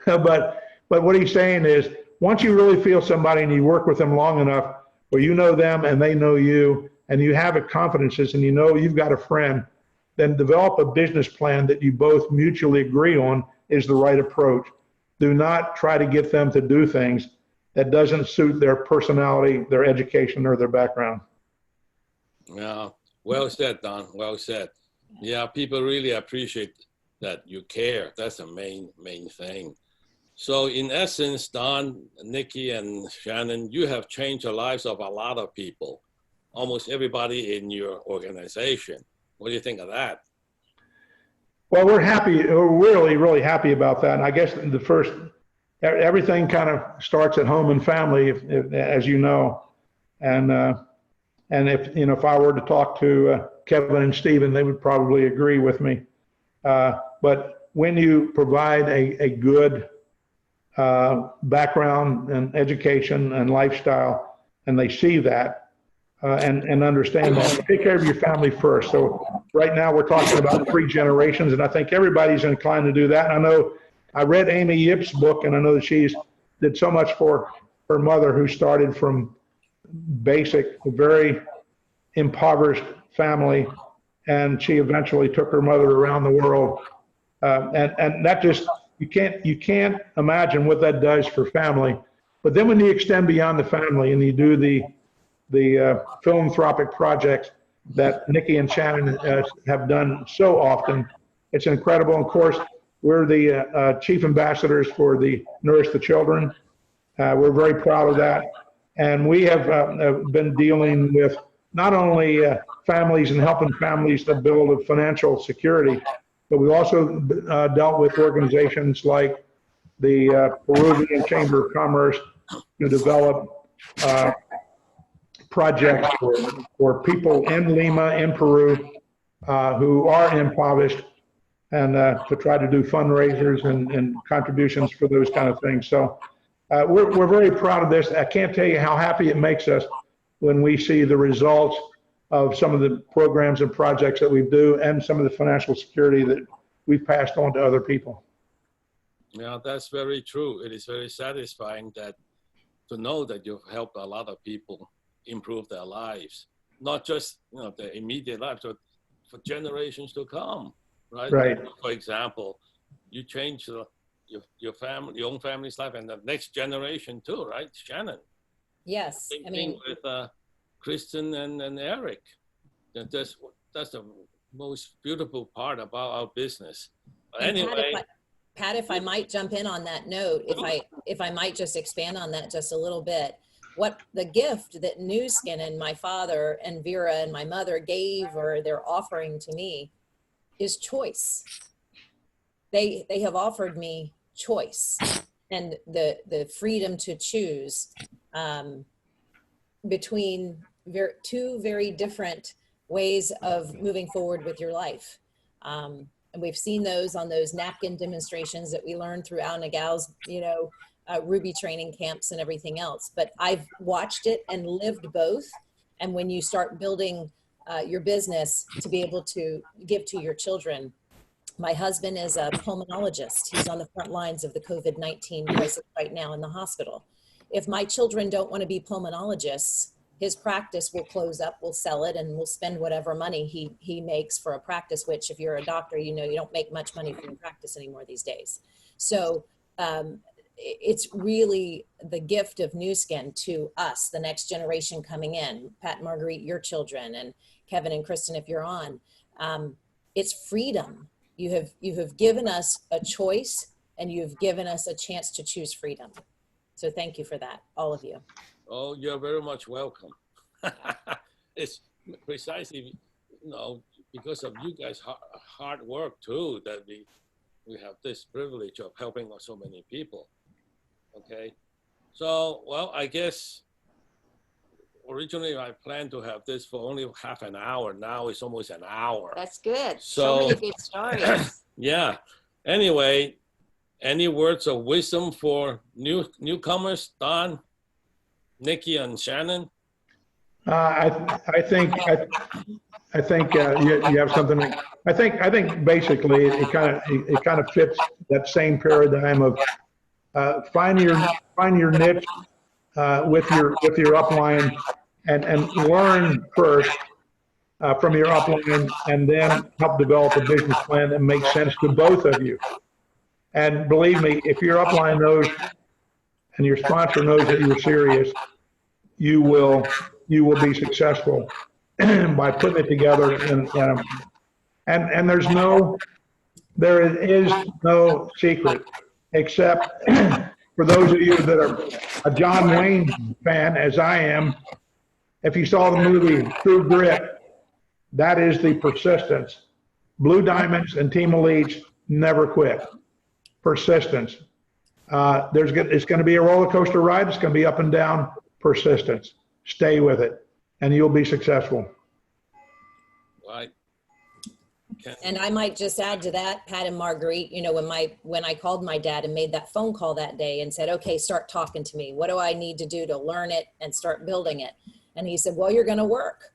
But what he's saying is, once you really feel somebody and you work with them long enough where you know them and they know you and you have a confidences and you know you've got a friend, then develop a business plan that you both mutually agree on is the right approach. Do not try to get them to do things that doesn't suit their personality, their education, or their background. Yeah, well said, Don. Well said. Yeah, people really appreciate that you care. That's the main thing. So in essence, Don, Nikki, and Shannon, you have changed the lives of a lot of people, almost everybody in your organization. What do you think of that? Well, we're happy. We're really, really happy about that. And I guess everything kind of starts at home and family, as you know. And if I were to talk to Kevin and Stephen, they would probably agree with me. But when you provide a good background and education and lifestyle, and they see that and understand that, take care of your family first. So right now we're talking about 3 generations, and I think everybody's inclined to do that. And I know I read Amy Yip's book, and I know that she's did so much for her mother, who started from basic, very impoverished family, and she eventually took her mother around the world. And that just, you can't imagine what that does for family. But then when you extend beyond the family and you do the philanthropic projects that Nikki and Shannon have done so often, it's incredible. Of course, we're the chief ambassadors for the Nourish the Children. We're very proud of that. And we have been dealing with not only families and helping families to build a financial security, but we also dealt with organizations like the Peruvian Chamber of Commerce to develop projects for people in Lima, in Peru, who are impoverished, and to try to do fundraisers and contributions for those kind of things. So we're very proud of this. I can't tell you how happy it makes us when we see the results of some of the programs and projects that we do and some of the financial security that we've passed on to other people. Yeah, that's very true. It is very satisfying to know that you've helped a lot of people improve their lives, not just their immediate lives, but for generations to come, right? Right. For example, you change your family, your own family's life, and the next generation too, right, Shannon? Yes, Same I mean, thing with Kristen and Eric. That's the most beautiful part about our business. But and anyway, Pat, if I might jump in on that note, if I might just expand on that just a little bit, what the gift that Nu Skin and my father and Vera and my mother gave, or they're offering to me, is choice. They have offered me choice and the freedom to choose between two very different ways of moving forward with your life. And we've seen those on those napkin demonstrations that we learned through Al Nagal's, Ruby training camps and everything else. But I've watched it and lived both. And when you start building your business to be able to give to your children, my husband is a pulmonologist. He's on the front lines of the COVID-19 crisis right now in the hospital. If my children don't want to be pulmonologists, his practice will close up, we'll sell it, and we'll spend whatever money he makes for a practice, which if you're a doctor, you don't make much money from your practice anymore these days. So it's really the gift of Nu Skin to us, the next generation coming in. Pat and Marguerite, your children, and Kevin and Kristen, if you're on. It's freedom. You have given us a choice, and you've given us a chance to choose freedom. So thank you for that, all of you. oh, you're very much welcome. precisely, because of you guys' hard work too, that we have this privilege of helping so many people. Okay, so well, I guess originally I planned to have this for only half an hour. Now it's almost an hour. That's good. So So many good stories. yeah. Anyway, any words of wisdom for newcomers, Don, Nikki, and Shannon? I think you have something. I think basically it kind of fits that same paradigm of find your niche with your upline and learn first from your upline, and then help develop a business plan that makes sense to both of you. And believe me, if your upline knows and your sponsor knows that you're serious, you will be successful by putting it together. And there is no secret, except for those of you that are a John Wayne fan, as I am. If you saw the movie True Grit, that is the persistence. Blue Diamonds and Team Elites never quit. Persistence. It's going to be a roller coaster ride. It's going to be up and down. Persistence. Stay with it, and you'll be successful. Right. And I might just add to that, Pat and Marguerite, when I called my dad and made that phone call that day and said, okay, start talking to me. What do I need to do to learn it and start building it? And he said, well, you're going to work.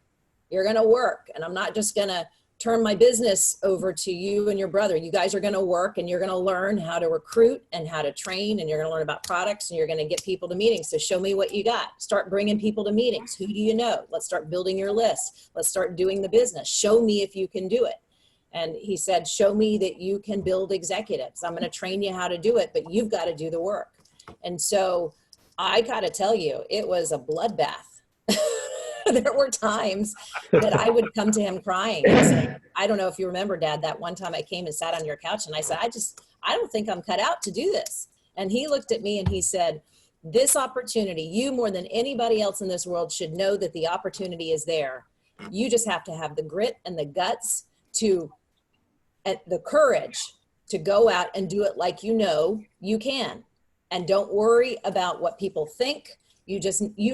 You're going to work. And I'm not just going to turn my business over to you and your brother. You guys are going to work, and you're going to learn how to recruit and how to train, and you're going to learn about products, and you're going to get people to meetings. So show me what you got. Start bringing people to meetings. Who do you know? Let's start building your list. Let's start doing the business. Show me if you can do it. And he said, show me that you can build executives. I'm going to train you how to do it, but you've got to do the work. And so I got to tell you, it was a bloodbath. There were times that I would come to him crying and say, I don't know if you remember, Dad, that one time I came and sat on your couch and I said, I don't think I'm cut out to do this. And he looked at me and he said, this opportunity, you more than anybody else in this world should know that the opportunity is there. You just have to have the grit and the guts and the courage to go out and do it like you can. And don't worry about what people think. You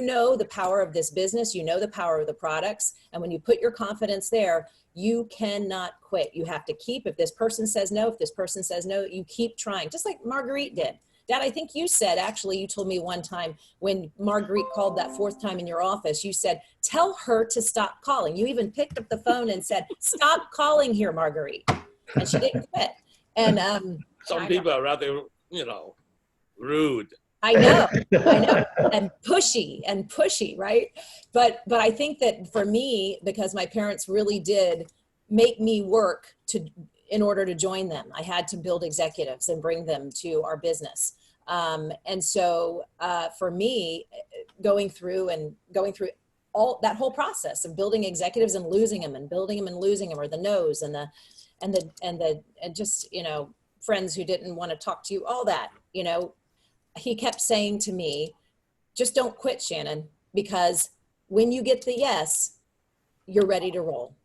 know the power of this business, you know the power of the products. And when you put your confidence there, you cannot quit. You have to keep, if this person says no, you keep trying, just like Marguerite did. Dad, I think you said, actually, you told me one time when Marguerite called that fourth time in your office, you said, tell her to stop calling. You even picked up the phone and said, stop calling here, Marguerite. And she didn't quit. And some people are rather, rude. I know, and pushy, right? But I think that for me, because my parents really did make me work in order to join them, I had to build executives and bring them to our business. And so for me, going through all that whole process of building executives and losing them and building them and losing them, or the no's and just, friends who didn't want to talk to you, all that, he kept saying to me, just don't quit, Shannon, because when you get the yes, you're ready to roll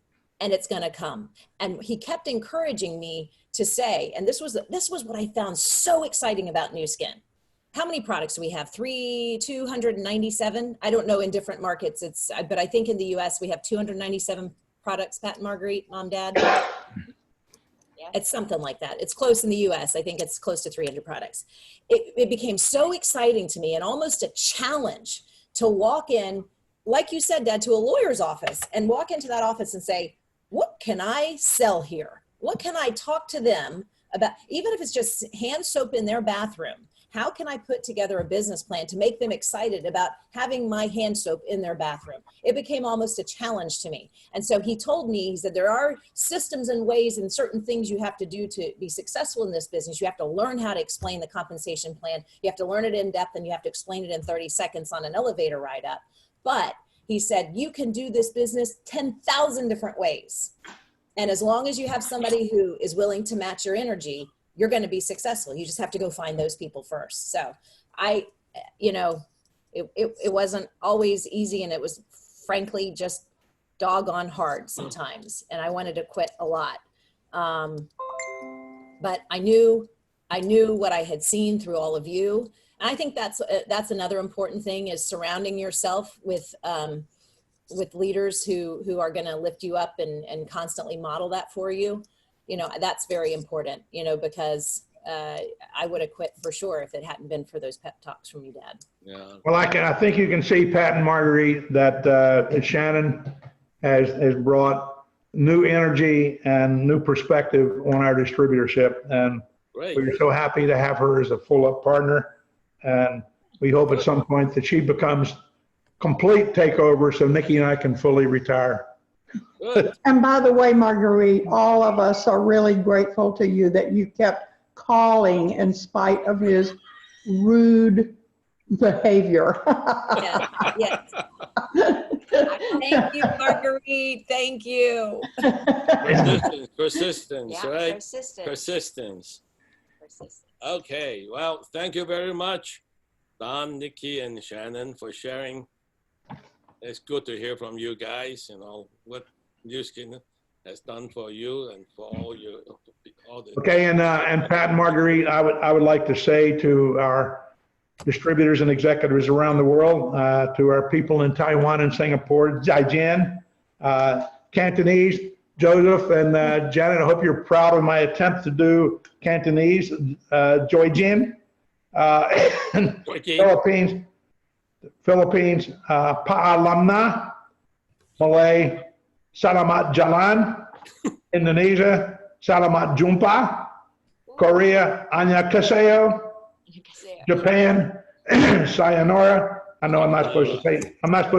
and it's going to come. And he kept encouraging me to say, and this was what I found so exciting about Nu Skin. How many products do we have? 297. I don't know in different markets. But I think in the US we have 297 products, Pat and Marguerite, Mom, Dad. Yeah. It's something like that. It's close in the US. I think it's close to 300 products. It became so exciting to me and almost a challenge to walk in, like you said, Dad, to a lawyer's office and walk into that office and say, what can I sell here? What can I talk to them about? Even if it's just hand soap in their bathroom, how can I put together a business plan to make them excited about having my hand soap in their bathroom? It became almost a challenge to me. And so he told me, he said, there are systems and ways and certain things you have to do to be successful in this business. You have to learn how to explain the compensation plan. You have to learn it in depth, and you have to explain it in 30 seconds on an elevator ride up. But he said, you can do this business 10,000 different ways. And as long as you have somebody who is willing to match your energy, you're going to be successful. You just have to go find those people first. So it wasn't always easy, and it was frankly just doggone hard sometimes, and I wanted to quit a lot. But I knew what I had seen through all of you. And I think that's another important thing, is surrounding yourself with leaders who are going to lift you up and constantly model that for you. You know, that's very important, you know, because I would have quit for sure if it hadn't been for those pep talks from you, Dad. Yeah. Well, I think you can see, Pat and Marguerite, that Shannon has brought new energy and new perspective on our distributorship. And Great. we're so happy to have her as a full-up partner. And we hope at some point that she becomes complete takeover so Nikki and I can fully retire. Good. And by the way, Marguerite, all of us are really grateful to you that you kept calling in spite of his rude behavior. Yeah, yes. Thank you, Marguerite. Thank you. Persistence, Yeah, right? persistent. Persistence. Persistent. Okay, well, thank you very much, Don, Nikki, and Shannon, for sharing. It's good to hear from you guys, you know, what Nu Skin has done for you and for all the. Okay, and Pat and Marguerite, I would like to say to our distributors and executives around the world, to our people in Taiwan and Singapore, Zaijian, Cantonese, Joseph and Janet, I hope you're proud of my attempt to do Cantonese, Joyjin, and Philippines, Pa'alamna, Malay, Salamat Jalan, Indonesia, Salamat Jumpa, Korea, Annyeonghaseyo, Japan, Sayonara. I know I'm not supposed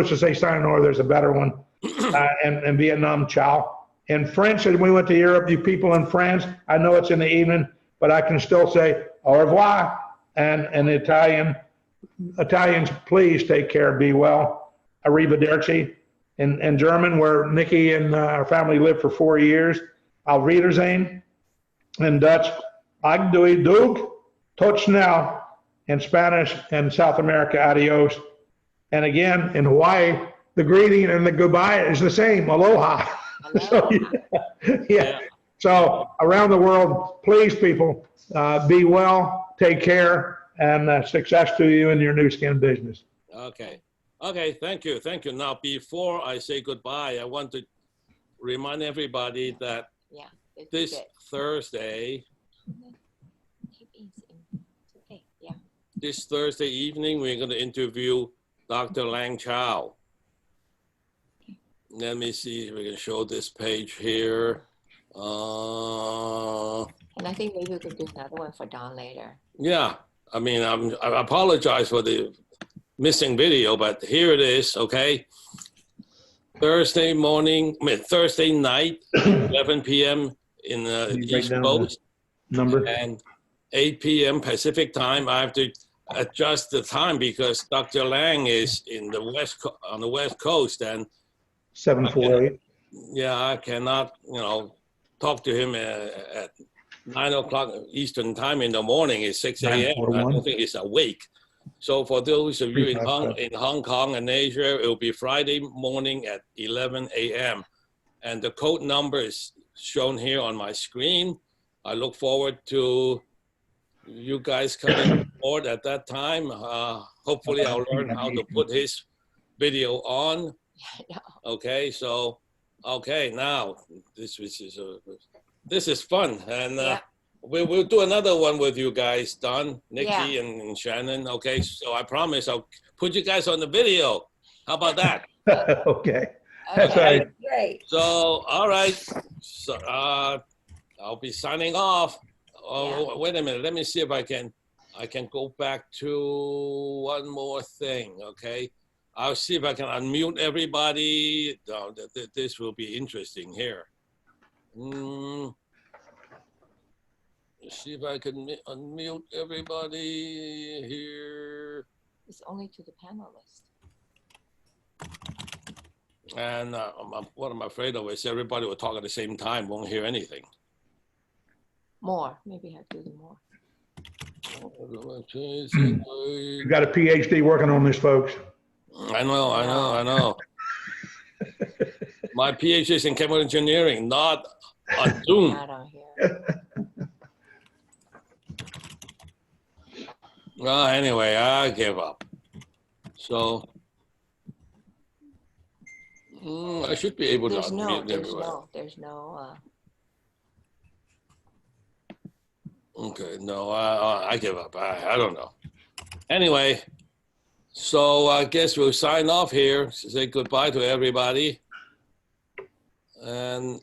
to say Sayonara. There's a better one. And Vietnam, Ciao. In French, as we went to Europe, you people in France, I know it's in the evening, but I can still say au revoir. And in Italians, please take care, be well. Arrivederci. In German, where Nikki and our family lived for 4 years, Auf Wiedersehen. In Dutch, Ag doei doeg, tot snel. In Spanish and South America, adios. And again, in Hawaii, the greeting and the goodbye is the same, aloha. So, yeah. So around the world, please, people, be well, take care, and success to you in your Nu Skin business. Okay. Okay, thank you. Thank you. Now, before I say goodbye, I want to remind everybody that this Thursday, this Thursday evening, we're going to interview Dr. Lang Chow. Let me see if we can show this page here. And I think maybe we could do another one for Don later. Yeah, I mean, I apologize for the missing video, but here it is, okay? Thursday night, 11 p.m. in the East Coast. Number. And 8 p.m. Pacific time. I have to adjust the time because Dr. Lang is in the on the West Coast, and 748. yeah, I cannot, talk to him at 9 o'clock Eastern time in the morning. It's 6 a.m. I don't think he's awake. So for those of you in Hong Kong and Asia, it will be Friday morning at 11 a.m. And the code number is shown here on my screen. I look forward to you guys coming aboard at that time. Hopefully I'll learn how to put his video on. Okay, so, okay, now this is fun. And we'll do another one with you guys, Don, Nikki, and Shannon. Okay, so I promise I'll put you guys on the video. How about that? Okay. That's right. Great. So, all right. So, I'll be signing off. Oh, wait a minute. Let me see if I can go back to one more thing. Okay. I'll see if I can unmute everybody. This will be interesting here. See if I can unmute everybody here. It's only to the panelists. And what I'm afraid of is everybody will talk at the same time, won't hear anything. More, maybe have to do more. You got a PhD working on this, folks. I know. My PhD is in chemical engineering, not on Zoom. Not on here. Well, anyway, I give up. So I should be able to unmute everywhere. There's no, Okay, no, I give up. I don't know. Anyway, so I guess we'll sign off here. Say goodbye to everybody. And